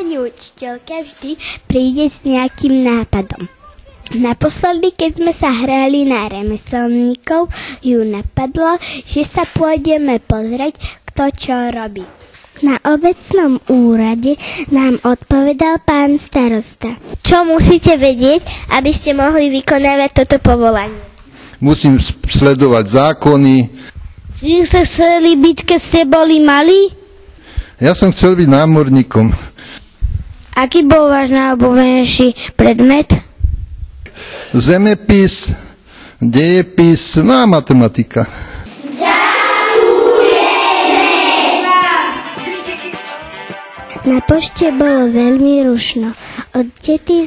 pani učiteľka vždy príde s nejakým nápadom. Naposledy, keď sme sa hrali na remeselníkov, ju napadlo, že sa pôjdeme pozrieť, kto čo robí. Na obecnom úrade nám odpovedal pán starosta. Čo musíte vedieť, aby ste mohli vykonávať toto povolanie? Musím sledovať zákony. Vy ste chceli byť, keď ste boli malí? Ja som chcel byť námorníkom. Aký bol váš najobľúbenejší predmet? Zemepis, dejepis, no a matematika. Na pošte bolo veľmi rušno. Od tety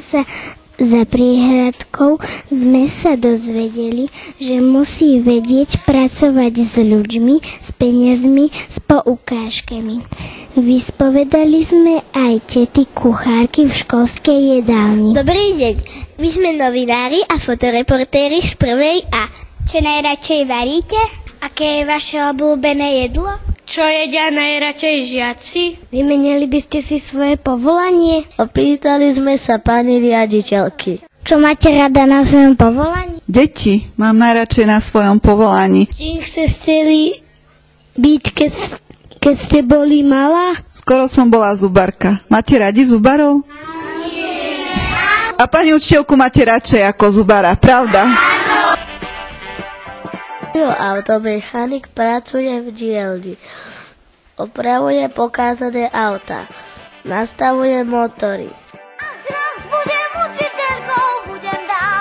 za priehradkou sme sa dozvedeli, že musí vedieť pracovať s ľuďmi, s peniazmi, s poukážkami. Vyspovedali sme aj tety kuchárky v školskej jedálni. Dobrý deň, my sme novinári a fotoreportéri z prvej A. Čo najradšej varíte? Aké je vaše obľúbené jedlo? Čo jedia najradšej žiaci? Vymenili by ste si svoje povolanie? Opýtali sme sa pani riaditeľky. Čo máte rada na svojom povolaní? Deti mám najradšej na svojom povolaní. Čím ste chceli byť, keď ste boli malá? Skoro som bola zubarka. Máte radi zubarov? A pani učiteľku máte radšej ako zubara, pravda? Automechanik pracuje v dielni. Opravuje pokázané autá. Nastavuje motory.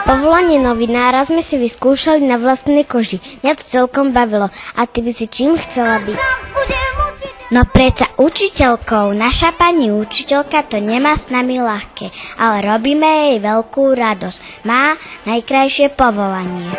Povolanie novinára sme si vyskúšali na vlastnej koži. Mňa to celkom bavilo. A ty by si čím chcela byť? No predsa učiteľkou. Naša pani učiteľka to nemá s nami ľahké, ale robíme jej veľkú radosť. Má najkrajšie povolanie.